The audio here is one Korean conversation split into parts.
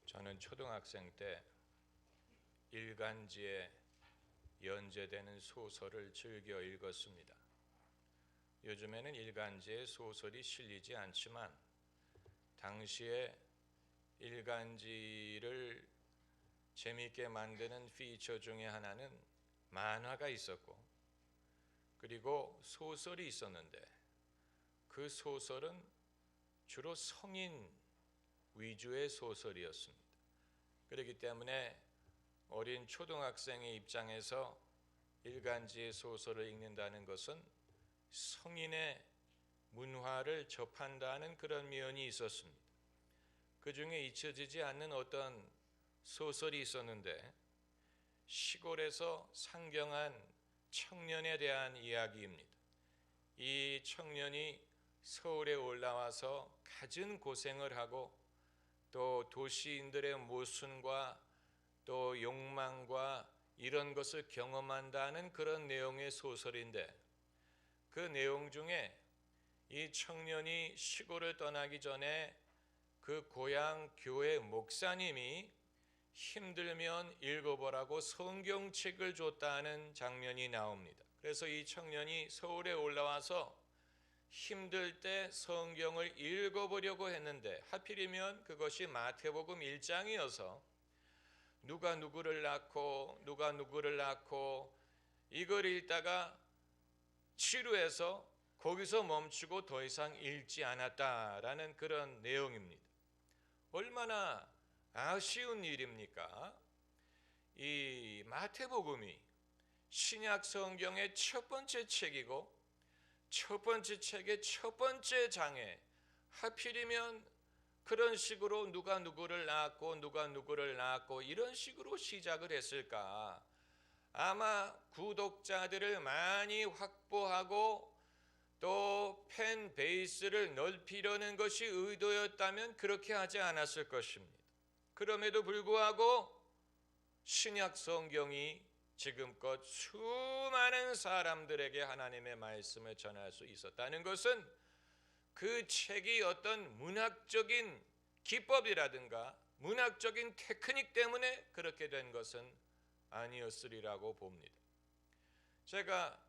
저는 초등학생 때 일간지에 연재되는 소설을 즐겨 읽었습니다. 요즘에는 일간지에 소설이 실리지 않지만 당시에 일간지를 재미있게 만드는 피처 중에 하나는 만화가 있었고, 그리고 소설이 있었는데 그 소설은 주로 성인 위주의 소설이었습니다. 그렇기 때문에 어린 초등학생의 입장에서 일간지의 소설을 읽는다는 것은 성인의 문화를 접한다는 그런 면이 있었습니다. 그 중에 잊혀지지 않는 어떤 소설이 있었는데, 시골에서 상경한 청년에 대한 이야기입니다. 이 청년이 서울에 올라와서 갖은 고생을 하고 또 도시인들의 모순과 또 욕망과 이런 것을 경험한다는 그런 내용의 소설인데, 그 내용 중에 이 청년이 시골을 떠나기 전에 그 고향 교회 목사님이 힘들면 읽어보라고 성경책을 줬다는 장면이 나옵니다. 그래서 이 청년이 서울에 올라와서 힘들 때 성경을 읽어보려고 했는데, 하필이면 그것이 마태복음 1장이어서 누가 누구를 낳고 누가 누구를 낳고 이걸 읽다가 지루해서 거기서 멈추고 더 이상 읽지 않았다라는 그런 내용입니다. 얼마나 아쉬운 일입니까? 이 마태복음이 신약 성경의 첫 번째 책이고 첫 번째 책의 첫 번째 장에 하필이면 그런 식으로 누가 누구를 낳았고 누가 누구를 낳았고 이런 식으로 시작을 했을까? 아마 구독자들을 많이 확보하고 또 팬 베이스를 넓히려는 것이 의도였다면 그렇게 하지 않았을 것입니다. 그럼에도 불구하고 신약 성경이 지금껏 수많은 사람들에게 하나님의 말씀을 전할 수 있었다는 것은 그 책이 어떤 문학적인 기법이라든가 문학적인 테크닉 때문에 그렇게 된 것은 아니었으리라고 봅니다. 제가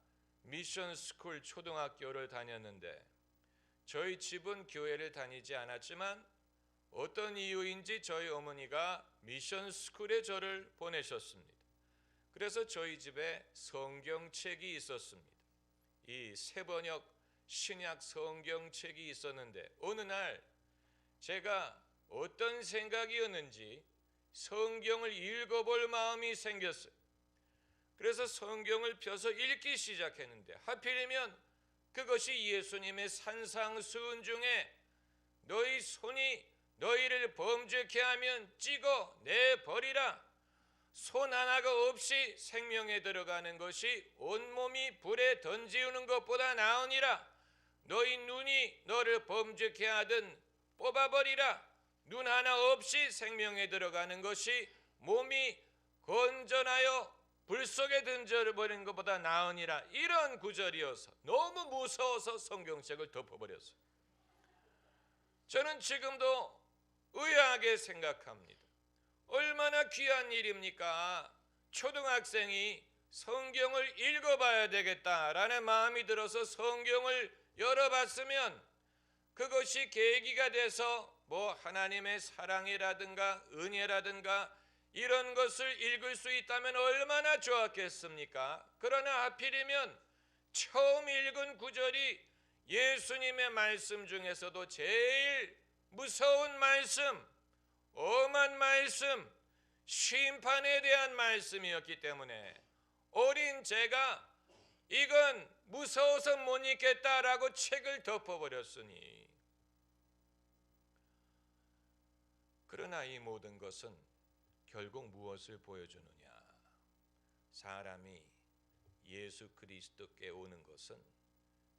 미션 스쿨 초등학교를 다녔는데 저희 집은 교회를 다니지 않았지만 어떤 이유인지 저희 어머니가 미션 스쿨에 저를 보내셨습니다. 그래서 저희 집에 성경책이 있었습니다. 이 새번역 신약 성경책이 있었는데 어느 날 제가 어떤 생각이었는지 성경을 읽어볼 마음이 생겼어요. 그래서 성경을 펴서 읽기 시작했는데 하필이면 그것이 예수님의 산상수훈 중에 너희 손이 너희를 범죄케 하면 찍어 내버리라. 손 하나가 없이 생명에 들어가는 것이 온몸이 불에 던지우는 것보다 나으니라. 너희 눈이 너를 범죄케 하든 뽑아버리라. 눈 하나 없이 생명에 들어가는 것이 몸이 건전하여 불 속에 던져버리는 것보다 나으니라. 이런 구절이어서 너무 무서워서 성경책을 덮어버렸어요. 저는 지금도 의아하게 생각합니다. 얼마나 귀한 일입니까? 초등학생이 성경을 읽어봐야 되겠다라는 마음이 들어서 성경을 열어봤으면 그것이 계기가 돼서 뭐 하나님의 사랑이라든가 은혜라든가 이런 것을 읽을 수 있다면 얼마나 좋았겠습니까? 그러나 하필이면 처음 읽은 구절이 예수님의 말씀 중에서도 제일 무서운 말씀, 엄한 말씀, 심판에 대한 말씀이었기 때문에 어린 제가 이건 무서워서 못 읽겠다라고 책을 덮어버렸으니, 그러나 이 모든 것은 결국 무엇을 보여주느냐? 사람이 예수 그리스도께 오는 것은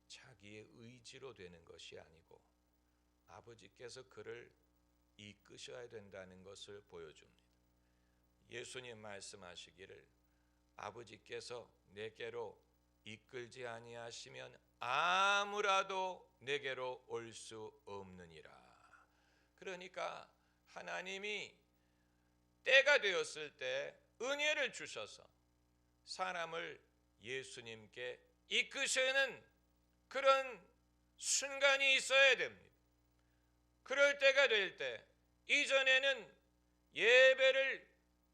자기의 의지로 되는 것이 아니고 아버지께서 그를 이끄셔야 된다는 것을 보여줍니다. 예수님 말씀하시기를 아버지께서 내게로 이끌지 아니하시면 아무라도 내게로 올 수 없느니라. 그러니까 하나님이 때가 되었을 때 은혜를 주셔서 사람을 예수님께 이끄시는 그런 순간이 있어야 됩니다. 그럴 때가 될 때, 이전에는 예배를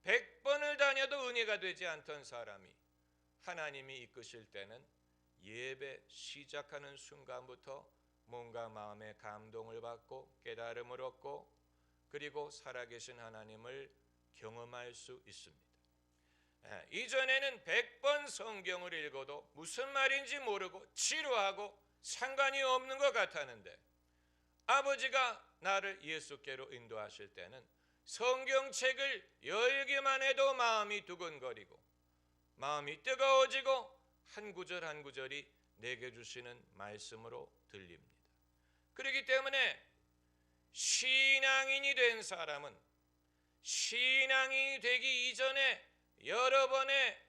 100번을 다녀도 은혜가 되지 않던 사람이 하나님이 이끄실 때는 예배 시작하는 순간부터 뭔가 마음에 감동을 받고 깨달음을 얻고 그리고 살아계신 하나님을 경험할 수 있습니다. 이전에는 100번 성경을 읽어도 무슨 말인지 모르고 지루하고 상관이 없는 것 같았는데, 아버지가 나를 예수께로 인도하실 때는 성경책을 열기만 해도 마음이 두근거리고 마음이 뜨거워지고 한 구절 한 구절이 내게 주시는 말씀으로 들립니다. 그렇기 때문에 신앙인이 된 사람은 신앙이 되기 이전에 여러 번의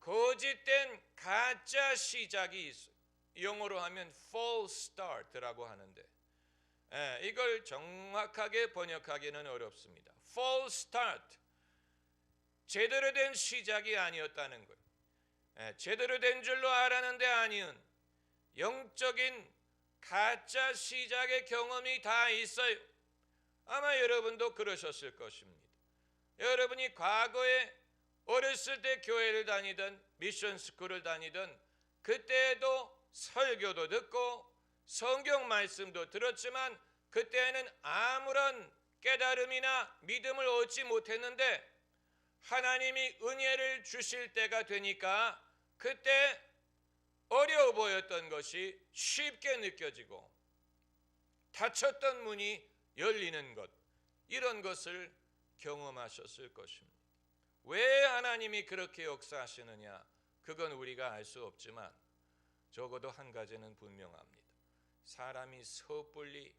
거짓된 가짜 시작이 있어요. 영어로 하면 false start라고 하는데, 이걸 정확하게 번역하기는 어렵습니다. false start, 제대로 된 시작이 아니었다는 거예요. 제대로 된 줄로 알았는데 아니은 영적인 가짜 시작의 경험이 다 있어요. 아마 여러분도 그러셨을 것입니다. 여러분이 과거에 어렸을 때 교회를 다니던 미션 스쿨을 다니던 그때도 설교도 듣고 성경 말씀도 들었지만 그때는 아무런 깨달음이나 믿음을 얻지 못했는데 하나님이 은혜를 주실 때가 되니까 그때 어려워 보였던 것이 쉽게 느껴지고 닫혔던 문이 열리는 것, 이런 것을 경험하셨을 것입니다. 왜 하나님이 그렇게 역사하시느냐, 그건 우리가 알 수 없지만 적어도 한 가지는 분명합니다. 사람이 섣불리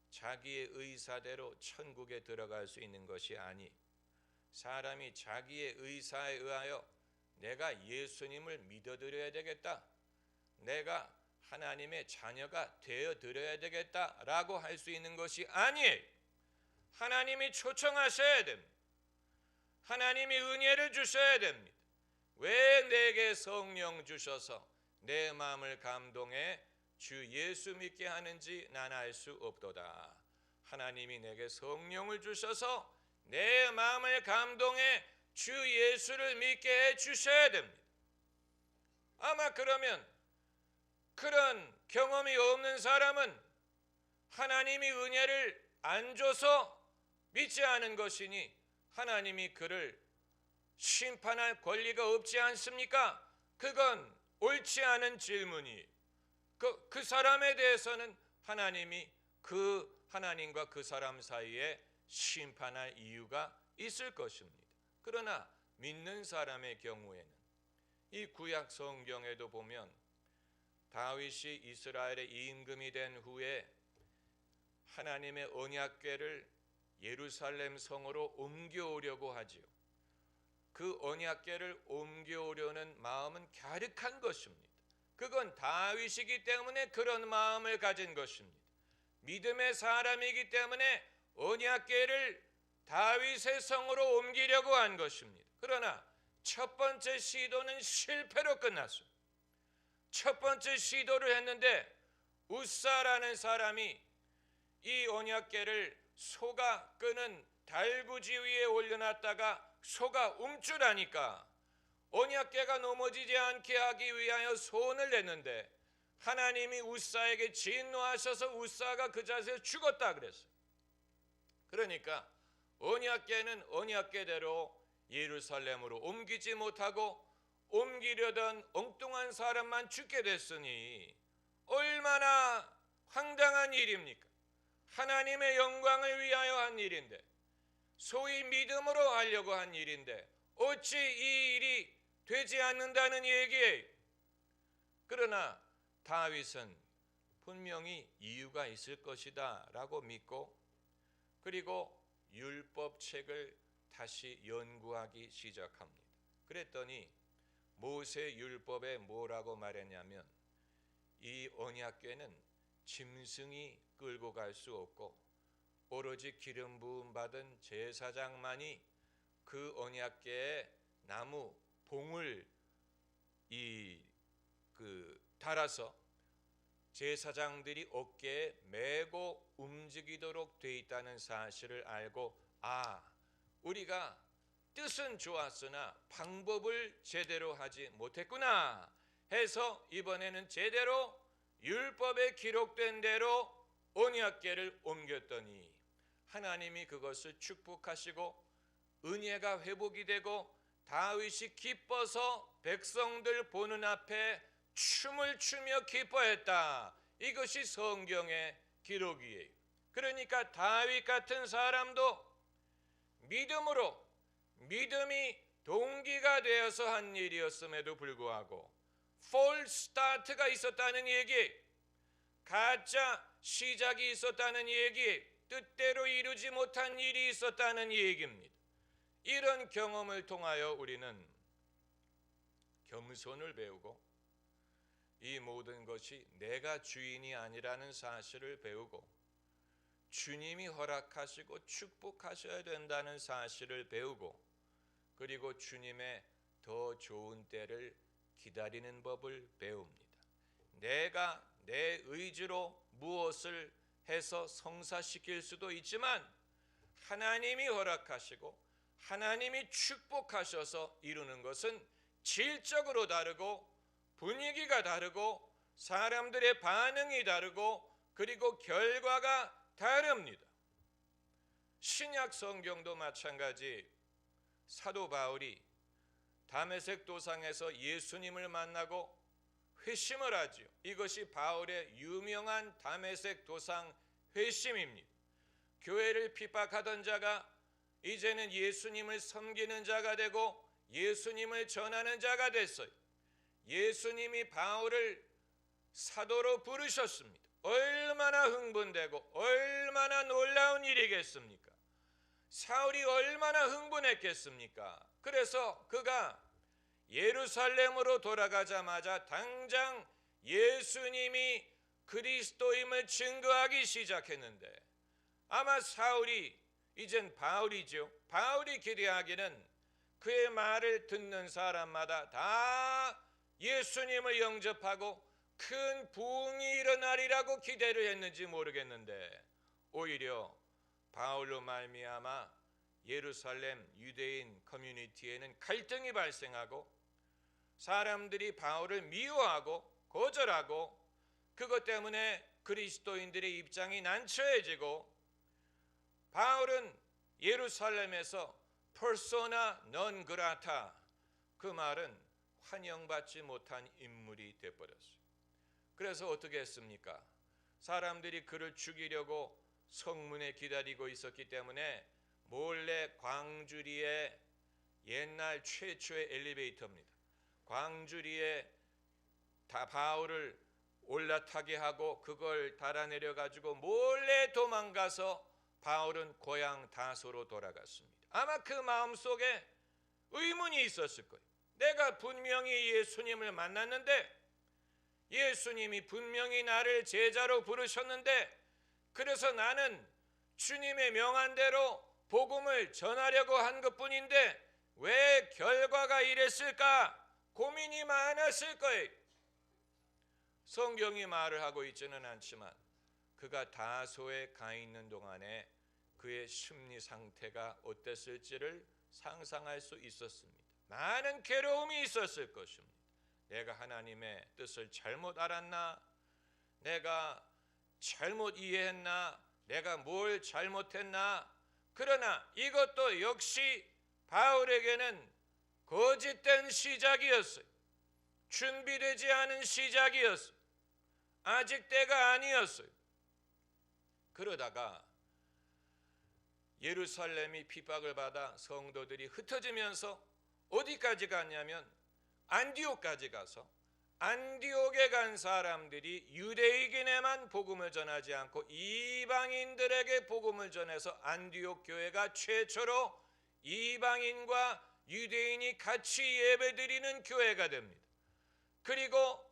자기의 의사대로 천국에 들어갈 수 있는 것이 아니, 사람이 자기의 의사에 의하여 내가 예수님을 믿어드려야 되겠다, 내가 하나님의 자녀가 되어드려야 되겠다라고 할 수 있는 것이 아니에요. 하나님이 초청하셔야 됩니다. 하나님이 은혜를 주셔야 됩니다. 왜 내게 성령 주셔서 내 마음을 감동해 주 예수 믿게 하는지 난 알 수 없도다. 하나님이 내게 성령을 주셔서 내 마음을 감동해 주 예수를 믿게 해 주셔야 됩니다. 아마 그러면 그런 경험이 없는 사람은 하나님이 은혜를 안 줘서 믿지 않은 것이니 하나님이 그를 심판할 권리가 없지 않습니까? 그건 옳지 않은 질문이, 그 사람에 대해서는 하나님이 그 하나님과 그 사람 사이에 심판할 이유가 있을 것입니다. 그러나 믿는 사람의 경우에는 이 구약 성경에도 보면 다윗이 이스라엘의 임금이 된 후에 하나님의 언약궤를 예루살렘 성으로 옮겨오려고 하지요. 그 언약궤를 옮겨오려는 마음은 갸륵한 것입니다. 그건 다윗이기 때문에 그런 마음을 가진 것입니다. 믿음의 사람이기 때문에 언약궤를 다윗의 성으로 옮기려고 한 것입니다. 그러나 첫 번째 시도는 실패로 끝났어요. 첫 번째 시도를 했는데 우사라는 사람이 이 언약궤를 소가 끄는 달구지 위에 올려놨다가 소가 움찔하니까 언약궤가 넘어지지 않게 하기 위하여 소원을 냈는데 하나님이 우사에게 진노하셔서 우사가 그 자세에서 죽었다 그랬어요. 그러니까 언약궤는 언약궤대로 예루살렘으로 옮기지 못하고 옮기려던 엉뚱한 사람만 죽게 됐으니 얼마나 황당한 일입니까? 하나님의 영광을 위하여 한 일인데, 소위 믿음으로 하려고 한 일인데 어찌 이 일이 되지 않는다는 얘기예요. 그러나 다윗은 분명히 이유가 있을 것이다 라고 믿고 그리고 율법책을 다시 연구하기 시작합니다. 그랬더니 모세 율법에 뭐라고 말했냐면 이 언약궤는 짐승이 끌고 갈 수 없고 오로지 기름 부음 받은 제사장만이 그 언약궤에 나무 봉을 달아서 제사장들이 어깨에 메고 움직이도록 돼 있다는 사실을 알고, 우리가 뜻은 좋았으나 방법을 제대로 하지 못했구나 해서 이번에는 제대로 율법에 기록된 대로 언약궤를 옮겼더니 하나님이 그것을 축복하시고 은혜가 회복이 되고 다윗이 기뻐서 백성들 보는 앞에 춤을 추며 기뻐했다. 이것이 성경의 기록이에요. 그러니까 다윗 같은 사람도 믿음이 동기가 되어서 한 일이었음에도 불구하고 false start가 있었다는 얘기, 가짜 시작이 있었다는 얘기, 뜻대로 이루지 못한 일이 있었다는 얘기입니다. 이런 경험을 통하여 우리는 겸손을 배우고 이 모든 것이 내가 주인이 아니라는 사실을 배우고 주님이 허락하시고 축복하셔야 된다는 사실을 배우고, 그리고 주님의 더 좋은 때를 기다리는 법을 배웁니다. 내가 내 의지로 무엇을 해서 성사시킬 수도 있지만 하나님이 허락하시고 하나님이 축복하셔서 이루는 것은 질적으로 다르고 분위기가 다르고 사람들의 반응이 다르고 그리고 결과가 다릅니다. 신약 성경도 마찬가지. 사도 바울이 다메섹 도상에서 예수님을 만나고 회심을 하지요. 이것이 바울의 유명한 다메섹 도상 회심입니다. 교회를 핍박하던 자가 이제는 예수님을 섬기는 자가 되고 예수님을 전하는 자가 됐어요. 예수님이 바울을 사도로 부르셨습니다. 얼마나 흥분되고 얼마나 놀라운 일이겠습니까? 사울이 얼마나 흥분했겠습니까? 그래서 그가 예루살렘으로 돌아가자마자 당장 예수님이 그리스도임을 증거하기 시작했는데, 아마 사울이 이젠 바울이죠. 바울이 기대하기는 그의 말을 듣는 사람마다 다 예수님을 영접하고 큰 부흥이 일어나리라고 기대를 했는지 모르겠는데, 오히려 바울로 말미암아 예루살렘 유대인 커뮤니티에는 갈등이 발생하고 사람들이 바울을 미워하고 거절하고, 그것 때문에 그리스도인들의 입장이 난처해지고, 바울은 예루살렘에서 persona non grata, 그 말은 환영받지 못한 인물이 되어버렸어요. 그래서 어떻게 했습니까? 사람들이 그를 죽이려고 성문에 기다리고 있었기 때문에 몰래 광주리에, 옛날 최초의 엘리베이터입니다, 광주리에 바울을 올라타게 하고 그걸 달아내려 가지고 몰래 도망가서 바울은 고향 다소로 돌아갔습니다. 아마 그 마음속에 의문이 있었을 거예요. 내가 분명히 예수님을 만났는데, 예수님이 분명히 나를 제자로 부르셨는데, 그래서 나는 주님의 명한대로 복음을 전하려고 한 것뿐인데 왜 결과가 이랬을까? 고민이 많았을 거예요. 성경이 말을 하고 있지는 않지만 그가 다소에 가 있는 동안에 그의 심리 상태가 어땠을지를 상상할 수 있었습니다. 많은 괴로움이 있었을 것입니다. 내가 하나님의 뜻을 잘못 알았나? 내가 잘못 이해했나? 내가 뭘 잘못했나? 그러나 이것도 역시 바울에게는 거짓된 시작이었어요. 준비되지 않은 시작이었어요. 아직 때가 아니었어요. 그러다가 예루살렘이 핍박을 받아 성도들이 흩어지면서 어디까지 갔냐면 안디옥까지 가서, 안디옥에 간 사람들이 유대인에게만 복음을 전하지 않고 이방인들에게 복음을 전해서 안디옥 교회가 최초로 이방인과 유대인이 같이 예배드리는 교회가 됩니다. 그리고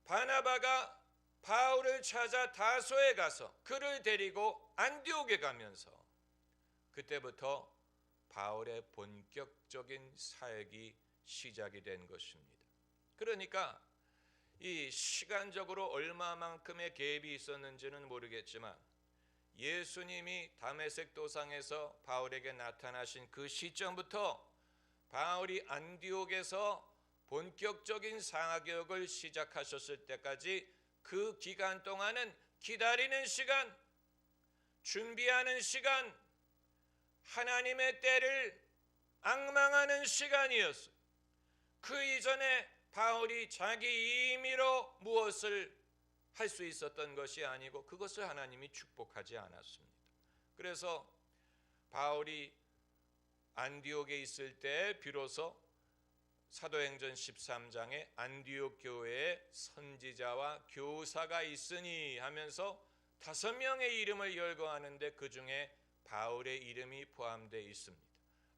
바나바가 바울을 찾아 다소에 가서 그를 데리고 안디옥에 가면서 그때부터 바울의 본격적인 사역이 시작이 된 것입니다. 그러니까 이 시간적으로 얼마만큼의 갭이 있었는지는 모르겠지만 예수님이 다메섹 도상에서 바울에게 나타나신 그 시점부터 바울이 안디옥에서 본격적인 사역을 시작하셨을 때까지 그 기간 동안은 기다리는 시간, 준비하는 시간, 하나님의 때를 앙망하는 시간이었어요. 그 이전에 바울이 자기 임의로 무엇을 할 수 있었던 것이 아니고 그것을 하나님이 축복하지 않았습니다. 그래서 바울이 안디옥에 있을 때 비로소 사도행전 13장에 안디옥 교회에 선지자와 교사가 있으니 하면서 5명의 이름을 열거하는데 그 중에 바울의 이름이 포함되어 있습니다.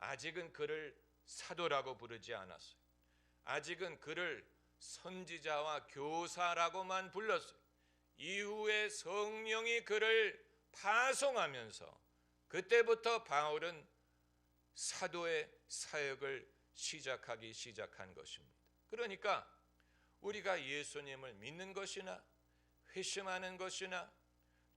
아직은 그를 사도라고 부르지 않았어요. 아직은 그를 선지자와 교사라고만 불렀어요. 이후에 성령이 그를 파송하면서 그때부터 바울은 사도의 사역을 시작한 것입니다. 그러니까 우리가 예수님을 믿는 것이나 회심하는 것이나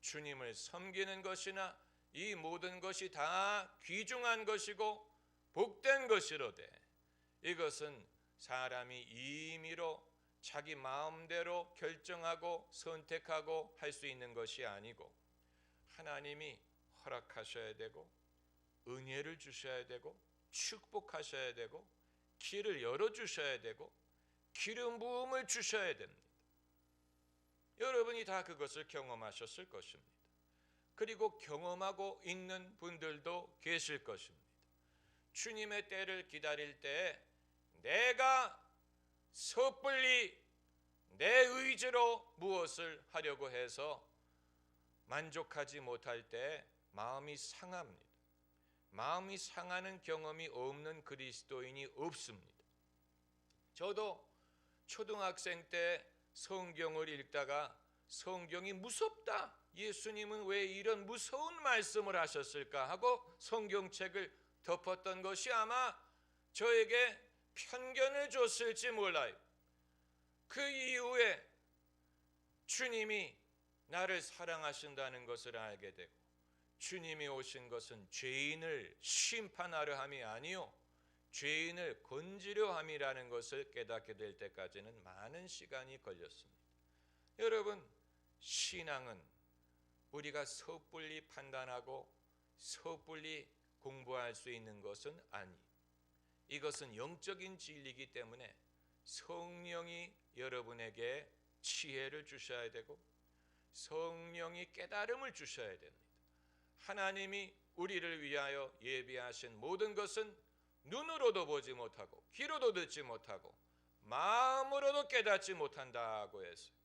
주님을 섬기는 것이나 이 모든 것이 다 귀중한 것이고 복된 것이로되 이것은 사람이 임의로 자기 마음대로 결정하고 선택하고 할 수 있는 것이 아니고 하나님이 허락하셔야 되고 은혜를 주셔야 되고 축복하셔야 되고 길을 열어주셔야 되고 기름 부음을 주셔야 됩니다. 여러분이 다 그것을 경험하셨을 것입니다. 그리고 경험하고 있는 분들도 계실 것입니다. 주님의 때를 기다릴 때 내가 섣불리 내 의지로 무엇을 하려고 해서 만족하지 못할 때 마음이 상합니다. 마음이 상하는 경험이 없는 그리스도인이 없습니다. 저도 초등학생 때 성경을 읽다가 성경이 무섭다, 예수님은 왜 이런 무서운 말씀을 하셨을까 하고 성경책을 덮었던 것이 아마 저에게 편견을 줬을지 몰라요. 그 이후에 주님이 나를 사랑하신다는 것을 알게 되고 주님이 오신 것은 죄인을 심판하려 함이 아니요 죄인을 건지려 함이라는 것을 깨닫게 될 때까지는 많은 시간이 걸렸습니다. 여러분, 신앙은 우리가 섣불리 판단하고 섣불리 공부할 수 있는 것은 아니, 이것은 영적인 진리이기 때문에 성령이 여러분에게 지혜를 주셔야 되고 성령이 깨달음을 주셔야 됩니다. 하나님이 우리를 위하여 예비하신 모든 것은 눈으로도 보지 못하고 귀로도 듣지 못하고 마음으로도 깨닫지 못한다고 했어요.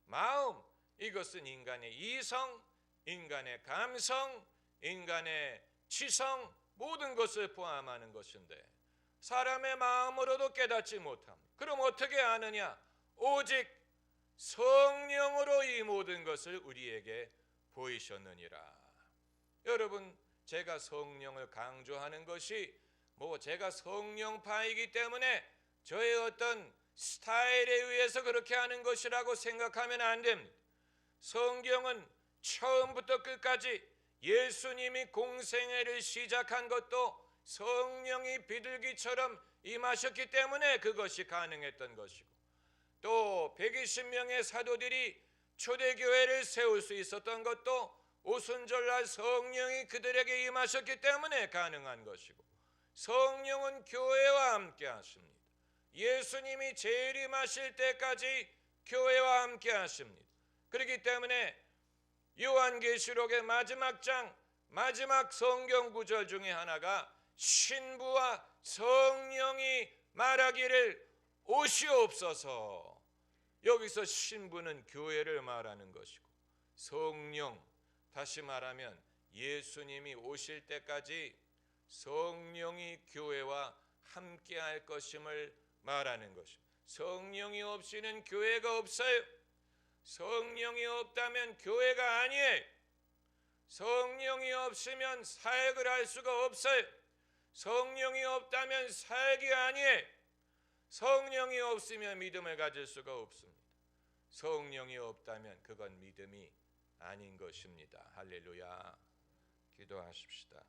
마음, 이것은 인간의 이성, 인간의 감성, 인간의 지성, 모든 것을 포함하는 것인데 사람의 마음으로도 깨닫지 못합니다. 그럼 어떻게 아느냐? 오직 성령으로 이 모든 것을 우리에게 보이셨느니라. 여러분, 제가 성령을 강조하는 것이 제가 성령파이기 때문에 저의 어떤 스타일에 의해서 그렇게 하는 것이라고 생각하면 안 됩니다. 성경은 처음부터 끝까지 예수님이 공생애를 시작한 것도 성령이 비둘기처럼 임하셨기 때문에 그것이 가능했던 것이고 또 120명의 사도들이 초대교회를 세울 수 있었던 것도 오순절날 성령이 그들에게 임하셨기 때문에 가능한 것이고 성령은 교회와 함께 하십니다. 예수님이 재림하실 때까지 교회와 함께 하십니다. 그렇기 때문에 요한계시록의 마지막 장 마지막 성경 구절 중에 하나가 신부와 성령이 말하기를 오시옵소서. 여기서 신부는 교회를 말하는 것이고 성령, 다시 말하면 예수님이 오실 때까지 성령이 교회와 함께할 것임을 말하는 것입니다. 성령이 없이는 교회가 없어요. 성령이 없다면 교회가 아니에요. 성령이 없으면 사역을 할 수가 없어요. 성령이 없다면 사역이 아니에요. 성령이 없으면 믿음을 가질 수가 없습니다. 성령이 없다면 그건 믿음이 아닌 것입니다. 할렐루야. 기도하십시다.